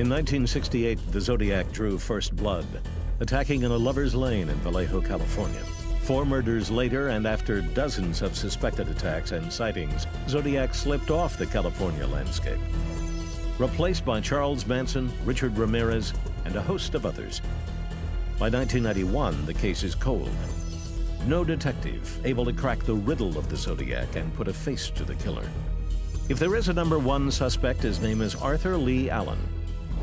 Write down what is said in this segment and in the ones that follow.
In 1968, the Zodiac drew first blood, attacking in a lover's lane in Vallejo, California. 4 murders later, and after dozens of suspected attacks and sightings, Zodiac slipped off the California landscape, replaced by Charles Manson, Richard Ramirez, and a host of others. By 1991, the case is cold. No detective able to crack the riddle of the Zodiac and put a face to the killer. If there is a #1 suspect, his name is Arthur Lee Allen.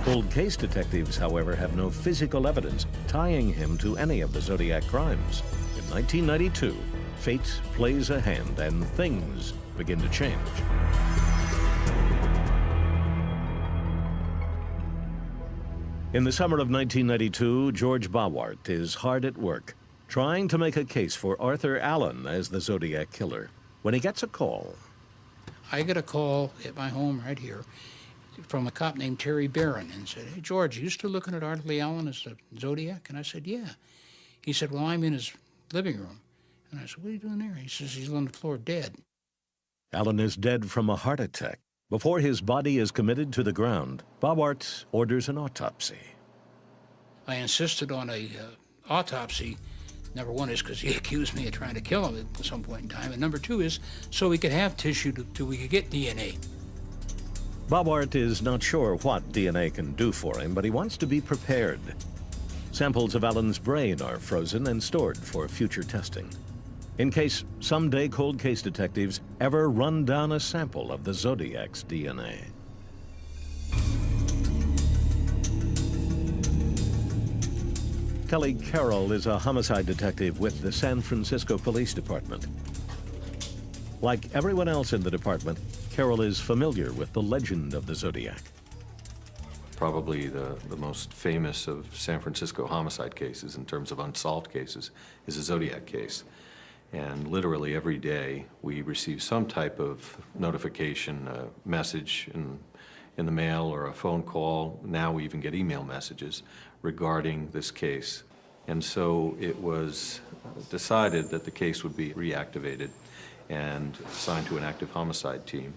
Cold case detectives, however, have no physical evidence tying him to any of the Zodiac crimes. In 1992, fate plays a hand and things begin to change. In the summer of 1992, George Bawart is hard at work, trying to make a case for Arthur Allen as the Zodiac Killer, when he gets a call. I get a call at my home right here from a cop named Terry Barron and said, "Hey, George, you still looking at Arthur Lee Allen as the Zodiac?" And I said, "Yeah." He said, "Well, I'm in his living room." And I said, "What are you doing there?" He says, "He's on the floor dead." Allen is dead from a heart attack. Before his body is committed to the ground, Bawart orders an autopsy. I insisted on a autopsy. #1 is because he accused me of trying to kill him at some point in time. And #2 is so we could have tissue till we could get DNA. Bawart is not sure what DNA can do for him, but he wants to be prepared. Samples of Allen's brain are frozen and stored for future testing, in case someday cold case detectives ever run down a sample of the Zodiac's DNA. Kelly Carroll is a homicide detective with the San Francisco Police Department. Like everyone else in the department, Carroll is familiar with the legend of the Zodiac. Probably the most famous of San Francisco homicide cases in terms of unsolved cases is the Zodiac case. And literally every day we receive some type of notification, a message in the mail or a phone call. Now we even get email messages regarding this case. And so it was decided that the case would be reactivated and assigned to an active homicide team.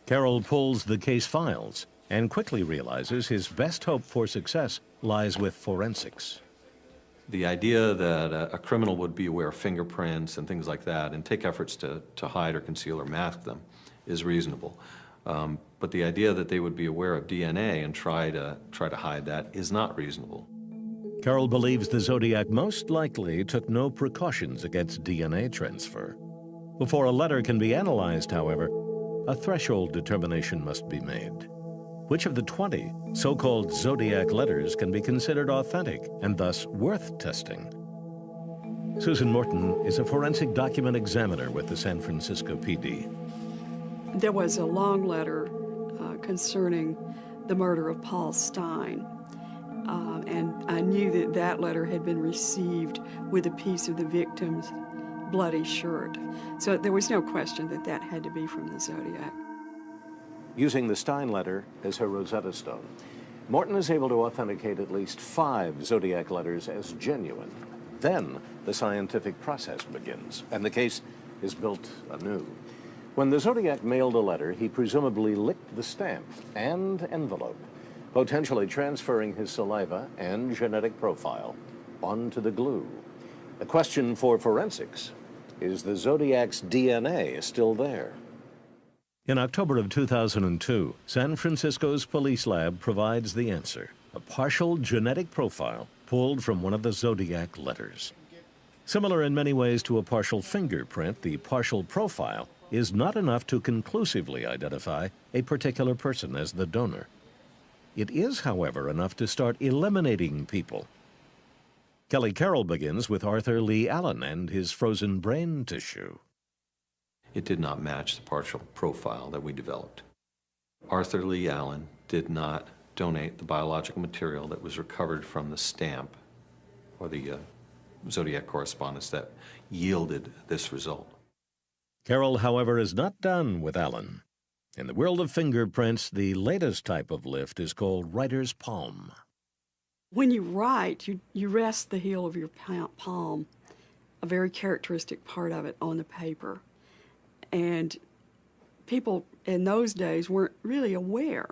Carroll pulls the case files and quickly realizes his best hope for success lies with forensics. The idea that a criminal would be aware of fingerprints and things like that and take efforts to hide or conceal or mask them is reasonable. But the idea that they would be aware of DNA and try to hide that is not reasonable. Carroll believes the Zodiac most likely took no precautions against DNA transfer. Before a letter can be analyzed, however, a threshold determination must be made. Which of the 20 so-called Zodiac letters can be considered authentic and thus worth testing? Susan Morton is a forensic document examiner with the San Francisco PD. There was a long letter concerning the murder of Paul Stein, and I knew that that letter had been received with a piece of the victim's bloody shirt. So there was no question that that had to be from the Zodiac. Using the Stein letter as her Rosetta Stone, Morton is able to authenticate at least 5 Zodiac letters as genuine. Then the scientific process begins, and the case is built anew. When the Zodiac mailed a letter, he presumably licked the stamp and envelope, potentially transferring his saliva and genetic profile onto the glue. The question for forensics is the Zodiac's DNA still there? In October of 2002, San Francisco's police lab provides the answer, a partial genetic profile pulled from one of the Zodiac letters. Similar in many ways to a partial fingerprint, the partial profile is not enough to conclusively identify a particular person as the donor. It is, however, enough to start eliminating people. Kelly Carroll begins with Arthur Lee Allen and his frozen brain tissue. It did not match the partial profile that we developed. Arthur Lee Allen did not donate the biological material that was recovered from the stamp or the Zodiac correspondence that yielded this result. Carroll, however, is not done with Allen. In the world of fingerprints, the latest type of lift is called writer's palm. When you write, you rest the heel of your palm, a very characteristic part of it, on the paper. And people in those days weren't really aware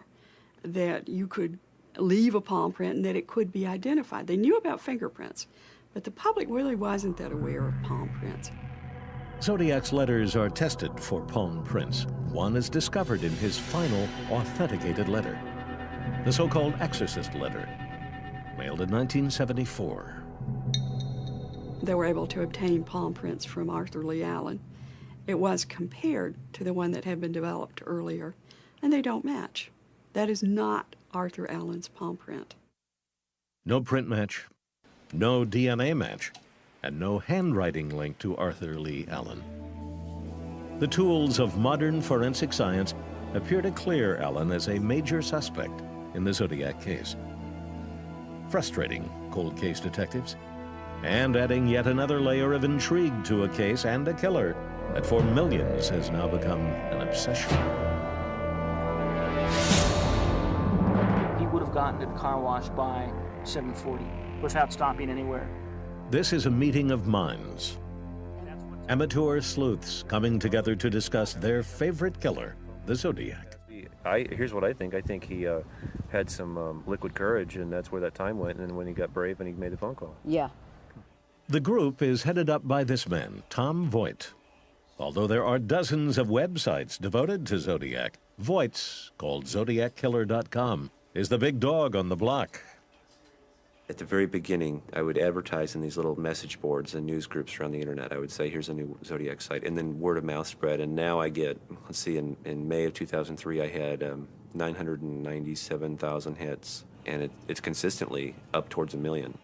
that you could leave a palm print and that it could be identified. They knew about fingerprints, but the public really wasn't that aware of palm prints. Zodiac's letters are tested for palm prints. One is discovered in his final authenticated letter, the so-called exorcist letter, mailed in 1974. They were able to obtain palm prints from Arthur Lee Allen. It was compared to the one that had been developed earlier, and they don't match. That is not Arthur Allen's palm print. No print match, no DNA match, and no handwriting link to Arthur Lee Allen. The tools of modern forensic science appear to clear Allen as a major suspect in the Zodiac case. Frustrating cold case detectives, and adding yet another layer of intrigue to a case and a killer that for millions has now become an obsession. He would have gotten to the car wash by 7:40 without stopping anywhere. This is a meeting of minds. Amateur sleuths coming together to discuss their favorite killer, the Zodiac. Here's what I think. I think he had some liquid courage, and that's where that time went, and then when he got brave and he made the phone call. Yeah. The group is headed up by this man, Tom Voigt. Although there are dozens of websites devoted to Zodiac, Voigt's, called ZodiacKiller.com, is the big dog on the block. At the very beginning, I would advertise in these little message boards and news groups around the internet. I would say, here's a new Zodiac site, and then word of mouth spread. And now I get, let's see, in May of 2003, I had 997,000 hits, and it's consistently up towards 1 million.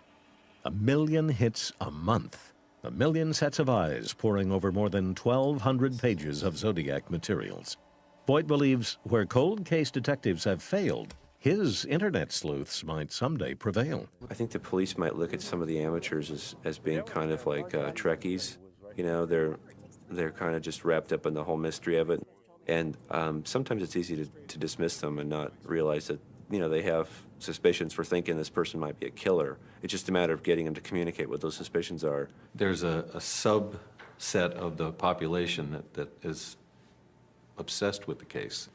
1 million hits a month. 1 million sets of eyes poring over more than 1,200 pages of Zodiac materials. Voigt believes where cold case detectives have failed, his internet sleuths might someday prevail. I think the police might look at some of the amateurs as being kind of like Trekkies. You know, they're kind of just wrapped up in the whole mystery of it. And sometimes it's easy to dismiss them and not realize that, you know, they have suspicions for thinking this person might be a killer. It's just a matter of getting them to communicate what those suspicions are. There's a subset of the population that is obsessed with the case.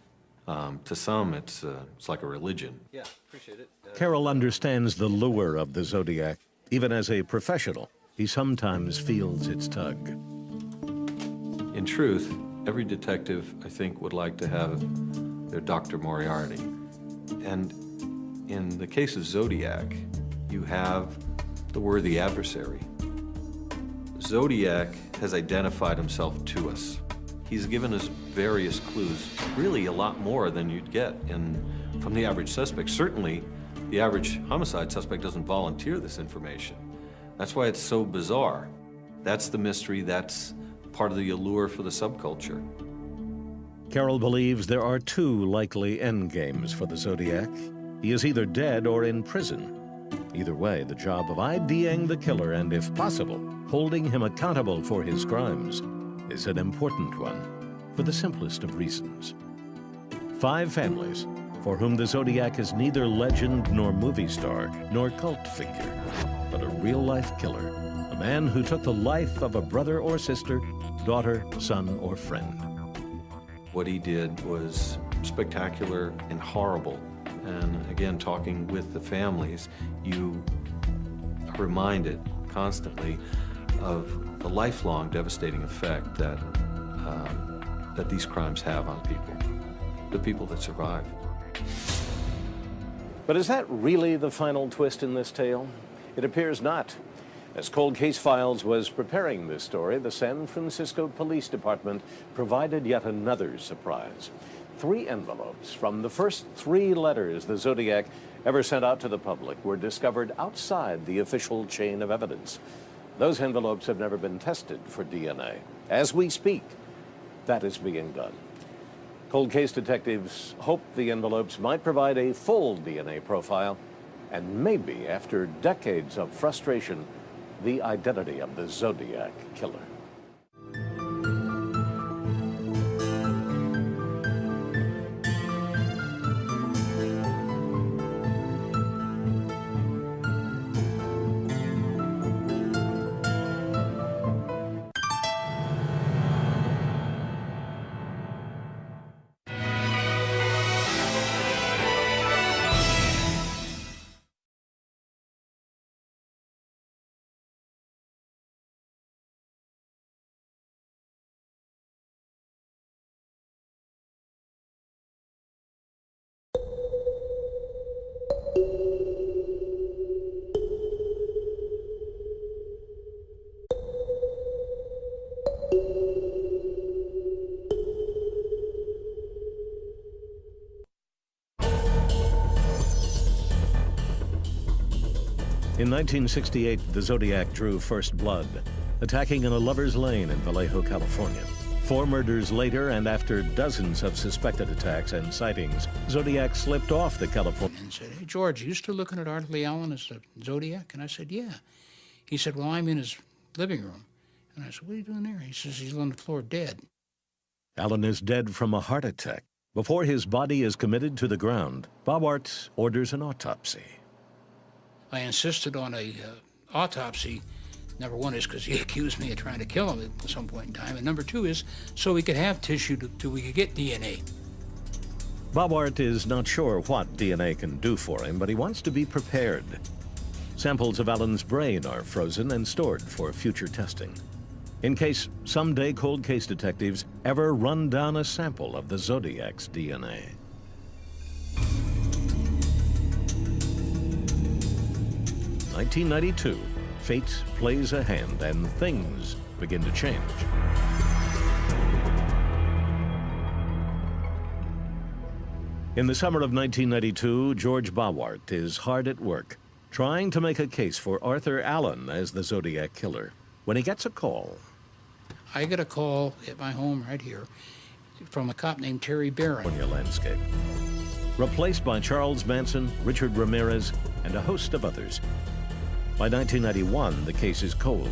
To some, it's like a religion. Yeah, appreciate it. Carol understands the lure of the Zodiac. Even as a professional, he sometimes feels its tug. In truth, every detective, I think, would like to have their Dr. Moriarty. And in the case of Zodiac, you have the worthy adversary. Zodiac has identified himself to us. He's given us various clues, really a lot more than you'd get from the average suspect. Certainly, the average homicide suspect doesn't volunteer this information. That's why it's so bizarre. That's the mystery, that's part of the allure for the subculture. Carol believes there are two likely endgames for the Zodiac. He is either dead or in prison. Either way, the job of IDing the killer and, if possible, holding him accountable for his crimes is an important one for the simplest of reasons. 5 families for whom the Zodiac is neither legend nor movie star nor cult figure, but a real-life killer, a man who took the life of a brother or sister, daughter, son, or friend. What he did was spectacular and horrible. And again, talking with the families, you are reminded constantly of the lifelong devastating effect that these crimes have on people, the people that survive. But is that really the final twist in this tale? It appears not. As Cold Case Files was preparing this story, the San Francisco Police Department provided yet another surprise. 3 envelopes from the first 3 letters the Zodiac ever sent out to the public were discovered outside the official chain of evidence. Those envelopes have never been tested for DNA. As we speak, that is being done. Cold case detectives hope the envelopes might provide a full DNA profile, and maybe, after decades of frustration, the identity of the Zodiac Killer. In 1968, the Zodiac drew first blood, attacking in a lover's lane in Vallejo, California. 4 murders later, and after dozens of suspected attacks and sightings, Zodiac slipped off the California. And said, "Hey, George, you still looking at Arthur Lee Allen as the Zodiac?" And I said, "Yeah." He said, "Well, I'm in his living room." And I said, "What are you doing there?" He says, "He's on the floor dead." Allen is dead from a heart attack. Before his body is committed to the ground, Bobart orders an autopsy. I insisted on a autopsy. Number one is because he accused me of trying to kill him at some point in time. And number two is so we could have tissue till we could get DNA. Bobart is not sure what DNA can do for him, but he wants to be prepared. Samples of Allen's brain are frozen and stored for future testing, in case someday cold case detectives ever run down a sample of the Zodiac's DNA. In 1992, fate plays a hand and things begin to change. In the summer of 1992, George Bobart is hard at work, trying to make a case for Arthur Allen as the Zodiac Killer, when he gets a call. I get a call at my home right here from a cop named Terry Barron. California landscape, replaced by Charles Manson, Richard Ramirez, and a host of others. By 1991, the case is cold.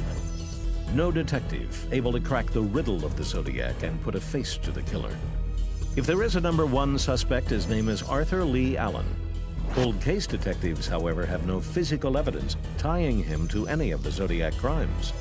No detective able to crack the riddle of the Zodiac and put a face to the killer. If there is a number 1 suspect, his name is Arthur Lee Allen. Cold case detectives, however, have no physical evidence tying him to any of the Zodiac crimes.